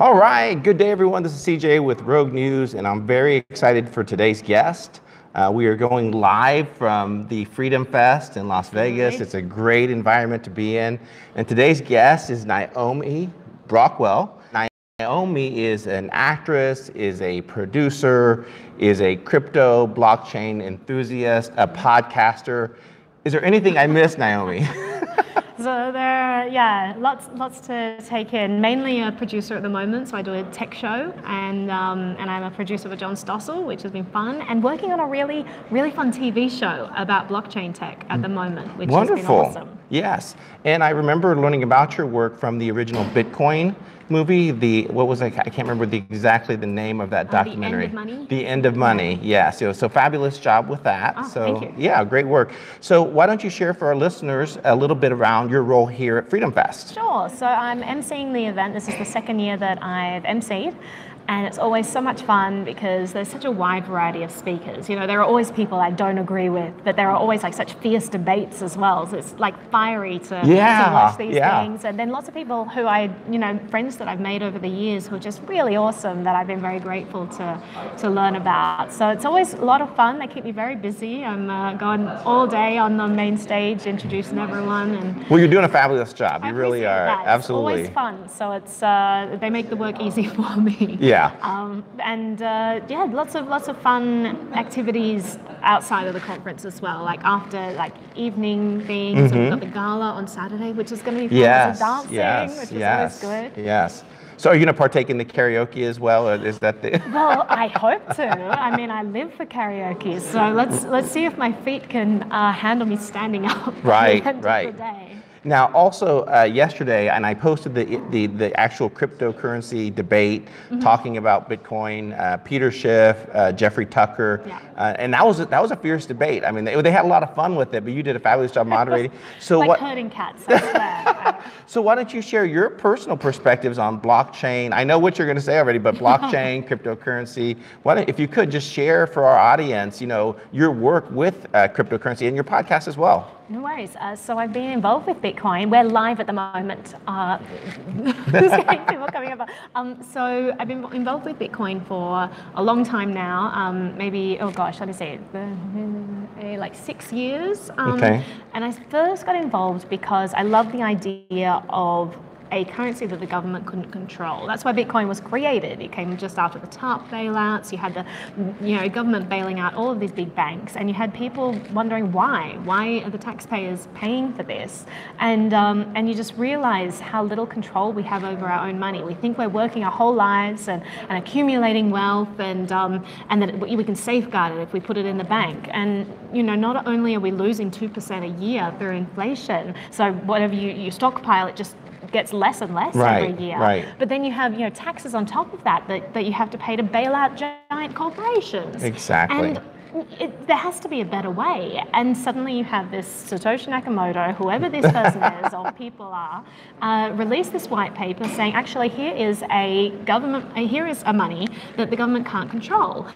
All right, good day everyone. This is CJ with Rogue News, and I'm very excited for today's guest. We are going live from the Freedom Fest in Las Vegas. It's a great environment to be in. And today's guest is Naomi Brockwell. Naomi is an actress, is a producer, is a crypto blockchain enthusiast, a podcaster. Is there anything I missed, Naomi? So lots to take in. Mainly a producer at the moment, so I do a tech show, and I'm a producer for John Stossel, which has been fun, and working on a really fun TV show about blockchain tech at the moment, which has been awesome. Yes, and I remember learning about your work from the original Bitcoin movie. I can't remember exactly the name of that documentary. The End of Money? The End of Money, yes. So fabulous job with that. Thank you. Yeah, great work. So why don't you share for our listeners a little bit around your role here at Freedom Fest? Sure. So I'm emceeing the event. This is the second year that I've emceed. And it's always so much fun because there's such a wide variety of speakers. You know, there are always people I don't agree with, but there are always like such fierce debates as well. So it's like fiery to watch these things. And then lots of people who friends that I've made over the years who are just really awesome that I've been very grateful to learn about. So it's always a lot of fun. They keep me very busy. I'm going all day on the main stage introducing everyone. And well, you're doing a fabulous job. You really are. That. Absolutely. It's always fun. So it's they make the work easy for me. Yeah. Lots of fun activities outside of the conference as well, like after evening things. So we've got the gala on Saturday, which is going to be fun. Dancing, which is always good. Yes. So are you going to partake in the karaoke as well, or is that the? Well, I hope to. I mean, I live for karaoke, so let's see if my feet can handle me standing up. Right. At the end of the day. Now, also yesterday, and I posted the actual cryptocurrency debate talking about Bitcoin. Peter Schiff, Jeffrey Tucker, and that was a fierce debate. I mean, they had a lot of fun with it, but you did a fabulous job moderating. So like herding cats, I swear. So why don't you share your personal perspectives on blockchain? I know what you're going to say already, but blockchain, cryptocurrency. If you could just share for our audience, your work with cryptocurrency and your podcast as well. No worries. So I've been involved with Bitcoin. We're live at the moment. There's people coming up. So I've been involved with Bitcoin for a long time now. Maybe, like 6 years. And I first got involved because I love the idea of a currency that the government couldn't control. That's why Bitcoin was created. It came just after the TARP bailouts. You had the government bailing out all of these big banks, and you had people wondering why. Why are the taxpayers paying for this? And you just realize how little control we have over our own money. We think we're working our whole lives and accumulating wealth, and that we can safeguard it if we put it in the bank. And not only are we losing 2% a year through inflation, so whatever you stockpile, it just gets less and less every year. Right. But then you have taxes on top of that you have to pay to bail out giant corporations. Exactly. And there has to be a better way. And suddenly you have this Satoshi Nakamoto, whoever this person is or people are, release this white paper saying, actually, here is a money that the government can't control.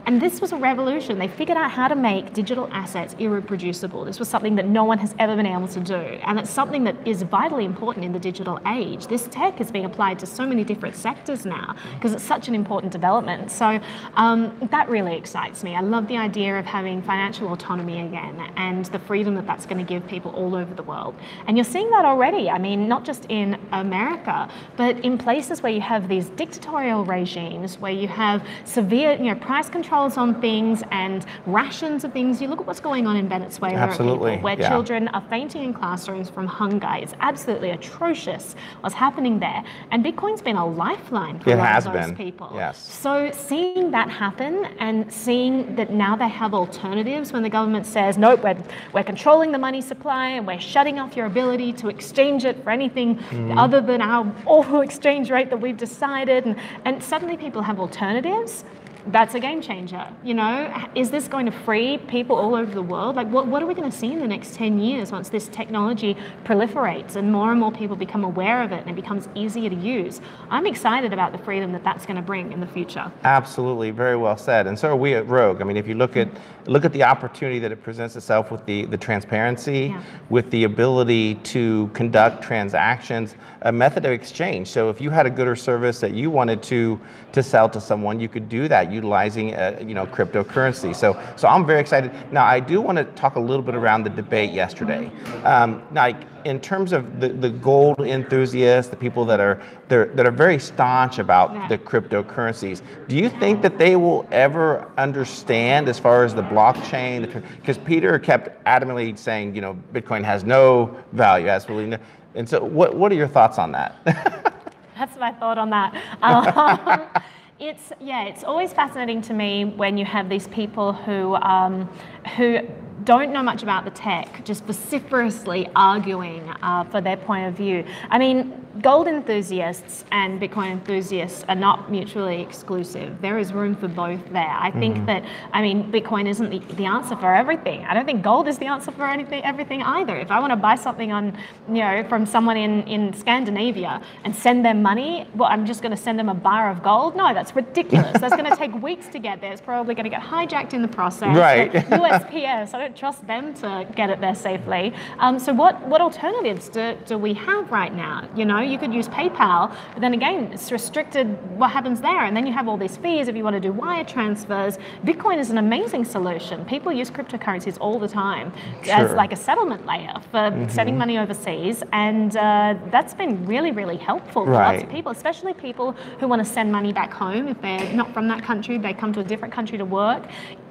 And this was a revolution. They figured out how to make digital assets irreproducible. This was something that no one has ever been able to do. And it's something that is vitally important in the digital age. This tech is being applied to so many different sectors now because it's such an important development. So that really excites me. I love the idea of having financial autonomy again and the freedom that that's going to give people all over the world. And you're seeing that already. I mean, not just in America, but in places where you have these dictatorial regimes, where you have severe price control on things and rations of things. You look at what's going on in Venezuela, absolutely, where children are fainting in classrooms from hunger. It's absolutely atrocious what's happening there. And Bitcoin's been a lifeline for a lot of those people. Yes. So seeing that happen and seeing that now they have alternatives when the government says, nope, we're controlling the money supply and we're shutting off your ability to exchange it for anything other than our awful exchange rate that we've decided. And suddenly people have alternatives. That's a game changer. Is this going to free people all over the world? Like, what are we going to see in the next 10 years once this technology proliferates and more people become aware of it and it becomes easier to use? I'm excited about the freedom that that's going to bring in the future. Absolutely, very well said. And so are we at Rogue. I mean, if you look at look at the opportunity that it presents itself with the transparency, Yeah. with the ability to conduct transactions, a method of exchange. So if you had a good or service that you wanted to sell to someone, you could do that utilizing cryptocurrency. So I'm very excited. Now I do want to talk a little bit around the debate yesterday. Like in terms of the gold enthusiasts, the people that are very staunch about the cryptocurrencies, do you think that they will ever understand as far as the blockchain? Because Peter kept adamantly saying, Bitcoin has no value, absolutely no. And so what are your thoughts on that? That's my thought on that. It's always fascinating to me when you have these people who don't know much about the tech, just vociferously arguing for their point of view. I mean, gold enthusiasts and Bitcoin enthusiasts are not mutually exclusive. There is room for both there. I think that, Bitcoin isn't the answer for everything. I don't think gold is the answer for everything either. If I want to buy something from someone in Scandinavia and send them money, well, I'm just going to send them a bar of gold? No, that's ridiculous. That's going to take weeks to get there. It's probably going to get hijacked in the process. Right. USPS, I don't trust them to get it there safely. So what alternatives do we have right now? You could use PayPal, but then again, it's restricted what happens there. And then you have all these fees if you want to do wire transfers. Bitcoin is an amazing solution. People use cryptocurrencies all the time as like a settlement layer for sending money overseas. And that's been really, really helpful for lots of people, especially people who want to send money back home. If they're not from that country, they come to a different country to work.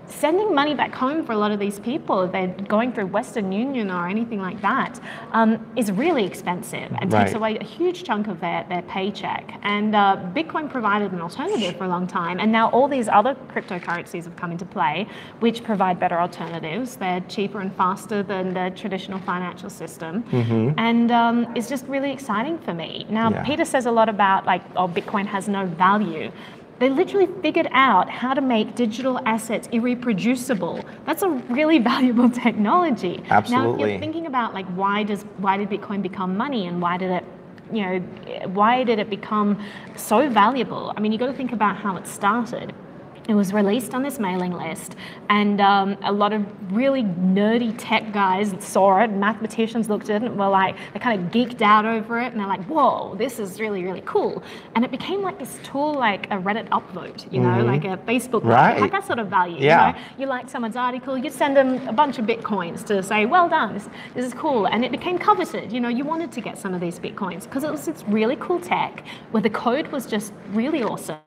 Sending money back home for a lot of these people, if they're going through Western Union or anything like that, is really expensive and takes away a huge chunk of their paycheck. And Bitcoin provided an alternative for a long time, and now all these other cryptocurrencies have come into play, which provide better alternatives. They're cheaper and faster than the traditional financial system, and it's just really exciting for me. Now, Peter says a lot about Bitcoin has no value. They literally figured out how to make digital assets irreproducible. That's a really valuable technology. Absolutely. Now, if you're thinking about why did Bitcoin become money, and why did it become so valuable? I mean, you got to think about how it started. It was released on this mailing list, and a lot of really nerdy tech guys saw it. Mathematicians looked at it and were they kind of geeked out over it, and they're like, whoa, this is really, really cool. And it became like this tool, like a Reddit upvote, like a Facebook, like that sort of value. You liked someone's article, you'd send them a bunch of Bitcoins to say, well done, this is cool. And it became coveted. You wanted to get some of these Bitcoins because it was this really cool tech where the code was just really awesome.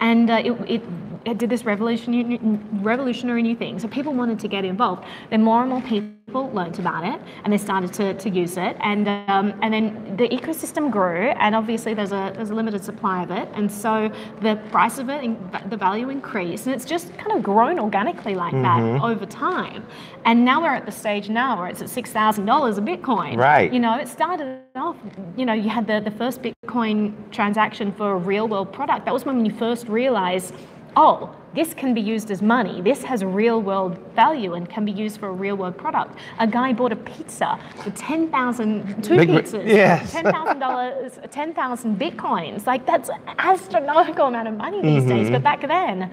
And it did this revolutionary new thing. So people wanted to get involved. Then more and more people learned about it, and they started to use it. And then the ecosystem grew, and obviously there's a limited supply of it, and so the price of it, the value increased, and it's just kind of grown organically like that over time. And now we're at the stage where it's at $6,000 a Bitcoin. Right. It started off. You had the first Bitcoin transaction for a real world product. That was when you first realized, oh, this can be used as money. This has real world value and can be used for a real world product. A guy bought a pizza for two pizzas, yes. $10,000, 10,000 Bitcoins. That's an astronomical amount of money these days. But back then,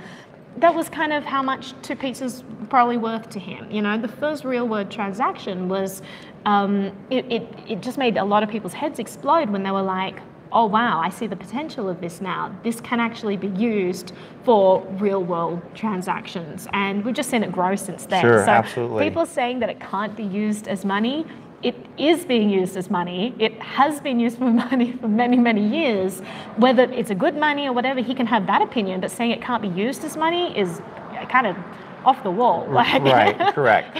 that was kind of how much two pizzas were probably worth to him. The first real world transaction was, it just made a lot of people's heads explode when they were like, oh wow, I see the potential of this now. This can actually be used for real world transactions. And we've just seen it grow since then. Sure, so absolutely. People saying that it can't be used as money, it is being used as money. It has been used for money for many, many years. Whether it's a good money or whatever, he can have that opinion, but saying it can't be used as money is kind of off the wall. Right, correct.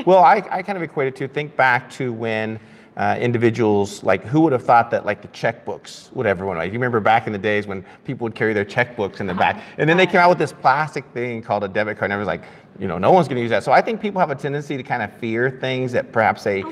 Well, I kind of equate it to, think back to when individuals, who would have thought that the checkbooks would ever went away? You remember back in the days when people would carry their checkbooks in the back, and then they came out with this plastic thing called a debit card, and everyone's like, no one's going to use that. So I think people have a tendency to kind of fear things that perhaps they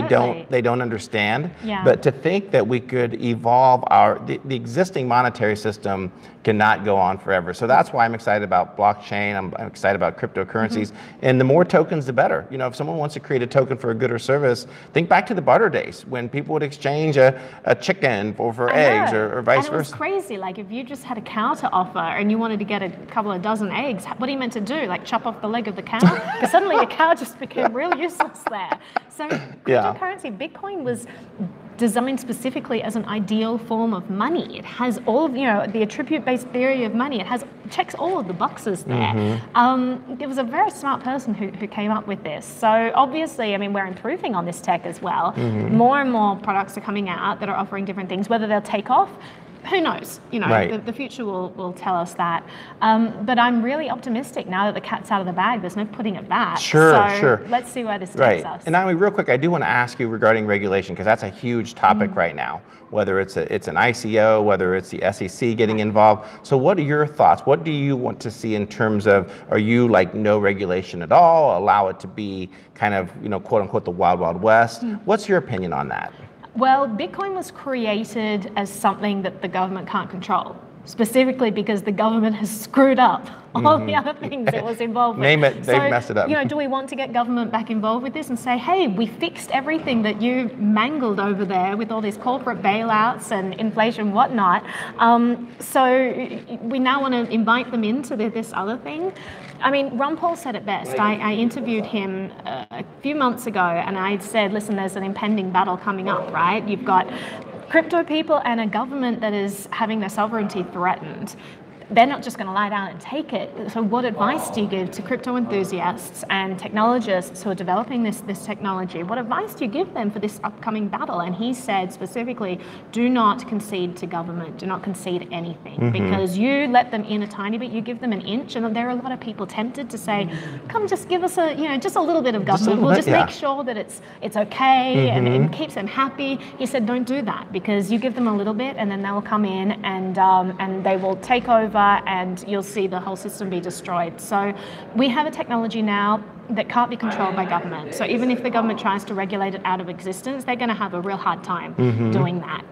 don't understand. Yeah. But to think that we could evolve the existing monetary system cannot go on forever. So that's why I'm excited about blockchain. I'm excited about cryptocurrencies. And the more tokens, the better. If someone wants to create a token for a good or service, think back to the barter days. base when people would exchange a chicken for eggs or vice and it was versa. crazy. Like if you just had a cow to offer and you wanted to get a couple of dozen eggs, what are you meant to do? Like chop off the leg of the cow? Because suddenly the cow just became real useless there. So cryptocurrency, Bitcoin was designed specifically as an ideal form of money. It has all of, the attribute-based theory of money. It checks all of the boxes there. There was a very smart person who came up with this. So obviously, I mean, we're improving on this tech as well. More and more products are coming out that are offering different things. Whether they'll take off, who knows? The future will tell us that. But I'm really optimistic now that the cat's out of the bag. There's no putting it back. Sure. Let's see where this takes us. And Naomi, real quick, I do want to ask you regarding regulation, because that's a huge topic right now. Whether it's an ICO, whether it's the SEC getting involved. So what are your thoughts? What do you want to see in terms of, are you like no regulation at all, allow it to be kind of, quote unquote, the wild, wild west? What's your opinion on that? Well, Bitcoin was created as something that the government can't control, specifically because the government has screwed up all the other things it was involved with. Name it, they've messed it up. Do we want to get government back involved with this and say, hey, we fixed everything that you mangled over there with all these corporate bailouts and inflation, whatnot. So we now want to invite them into this other thing. I mean, Ron Paul said it best. I interviewed him a few months ago and I said, listen, there's an impending battle coming up, right? You've got crypto people and a government that is having their sovereignty threatened. They're not just going to lie down and take it. So what advice do you give to crypto enthusiasts and technologists who are developing this technology? What advice do you give them for this upcoming battle? And he said specifically, do not concede to government. Do not concede anything. Because you let them in a tiny bit, you give them an inch, and there are a lot of people tempted to say, come just give us just a little bit of government. We'll just make sure that it's okay and it keeps them happy. He said, don't do that, because you give them a little bit and then they will come in and they will take over and you'll see the whole system be destroyed. So we have a technology now that can't be controlled by government. So even if the government tries to regulate it out of existence, they're going to have a real hard time doing that.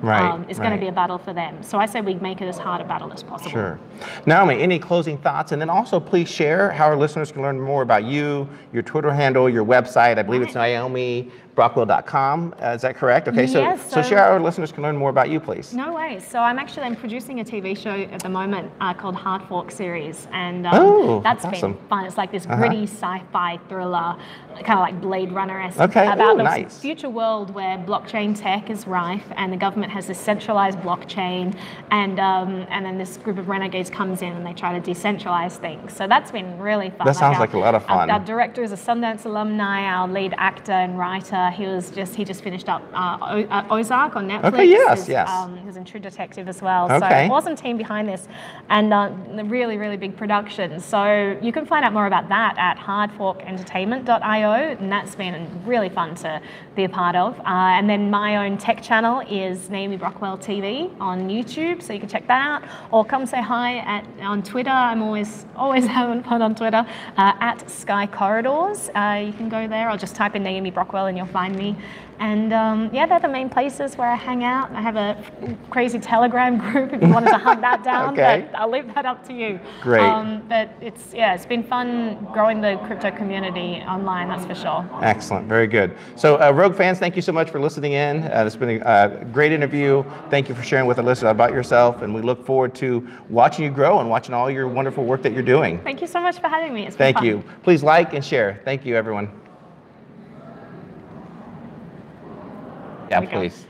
It's going to be a battle for them. So I say we make it as hard a battle as possible. Sure. Naomi, any closing thoughts? And then also please share how our listeners can learn more about you, your Twitter handle, your website. I believe it's Naomi. Brockwell.com, is that correct? Okay, yes, so share how our listeners can learn more about you, please. No worries. So I'm producing a TV show at the moment called Hard Fork Series, and that's awesome. Been fun. It's like this gritty sci-fi thriller, kind of like Blade Runner-esque, about the future world where blockchain tech is rife, and the government has this centralized blockchain, and then this group of renegades comes in and they try to decentralize things. So that's been really fun. That sounds like a lot of fun. Our director is a Sundance alumni. Our lead actor and writer. He just finished up Ozark on Netflix. Okay, yes. He was in True Detective as well. So awesome team behind this, and a really, really big production. So you can find out more about that at hardforkentertainment.io, and that's been really fun to be a part of. And then my own tech channel is Naomi Brockwell TV on YouTube, so you can check that out, or come say hi on Twitter. I'm always having fun on Twitter at Sky Corridors. You can go there, or just type in Naomi Brockwell and you'll find me. And they're the main places where I hang out. I have a crazy Telegram group if you wanted to hunt that down, but I'll leave that up to you. Great. But it's been fun growing the crypto community online, that's for sure. Excellent, very good. So Rogue fans, thank you so much for listening in. It's been a great interview. Thank you for sharing with the listeners about yourself, and we look forward to watching you grow and watching all your wonderful work that you're doing. Thank you so much for having me. It's been fun. Thank you. Please like and share. Thank you, everyone. Yeah, please.